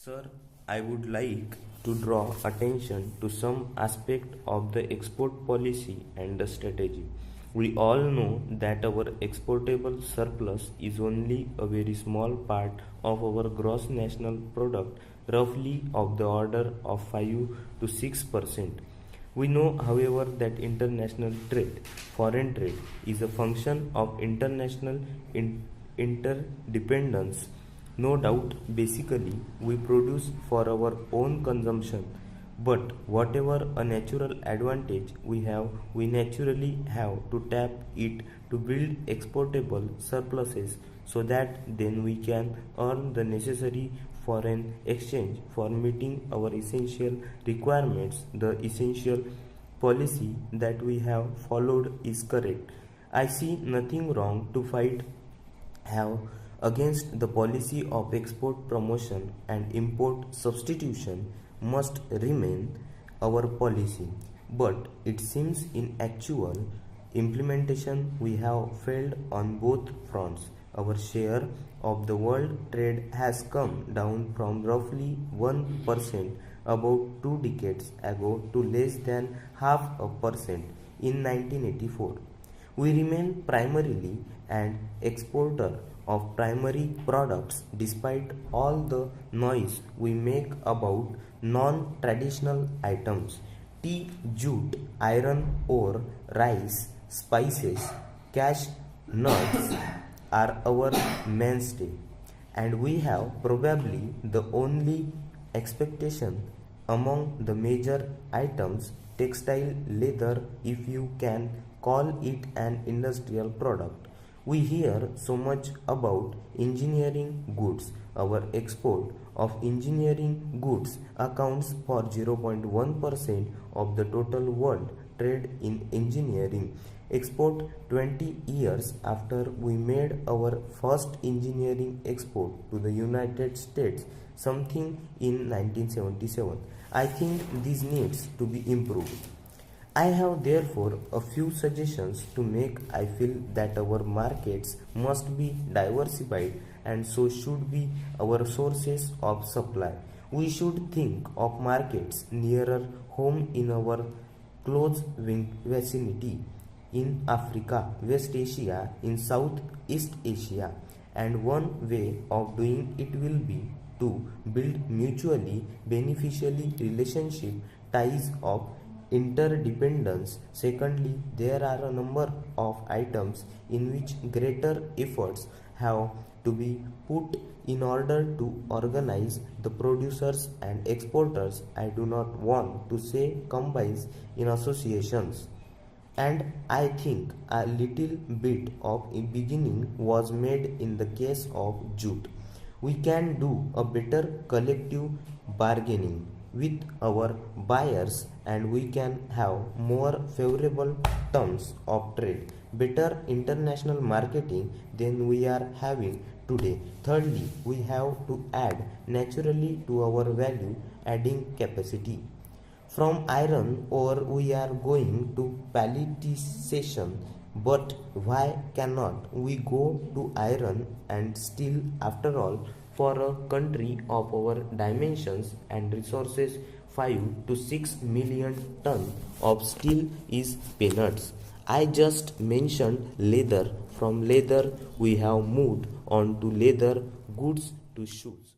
Sir, I would like to draw attention to some aspect of the export policy and the strategy. We all know that our exportable surplus is only a very small part of our gross national product, roughly of the order of 5 to 6%. We know, however, that international trade, foreign trade, is a function of international interdependence. No doubt, basically, we produce for our own consumption, but whatever a natural advantage we have, we naturally have to tap it to build exportable surpluses so that then we can earn the necessary foreign exchange for meeting our essential requirements. The essential policy that we have followed is correct. I see nothing wrong to fight have against the policy of export promotion and import substitution must remain our policy, but it seems in actual implementation we have failed on both fronts. Our share of the world trade has come down from roughly 1% about 2 decades ago to less than half a percent in 1984. We remain primarily an exporter of primary products despite all the noise we make about non-traditional items. Tea, jute, iron ore, rice, spices, cashew nuts are our mainstay, and we have probably the only expectation among the major items textile leather, if you can call it an industrial product. We hear so much about engineering goods. Our export of engineering goods accounts for 0.1% of the total world trade in engineering. Export 20 years after we made our first engineering export to the United States, something in 1977. I think this needs to be improved. I have therefore a few suggestions to make. I feel that our markets must be diversified, and so should be our sources of supply. We should think of markets nearer home in our close vicinity, in Africa, West Asia, in Southeast Asia, and one way of doing it will be to build mutually beneficially relationship ties of interdependence. Secondly, there are a number of items in which greater efforts have to be put in order to organize the producers and exporters. I do not want to say combines in associations, and I think a little bit of a beginning was made in the case of jute. We can do a better collective bargaining with our buyers, and we can have more favorable terms of trade, better international marketing than we are having today. Thirdly, we have to add naturally to our value adding capacity. From iron ore we are going to palletization, but why cannot we go to iron and steel after all? For a country of our dimensions and resources, 5 to 6 million tons of steel is peanuts. I just mentioned leather. From leather we have moved on to leather goods to shoes.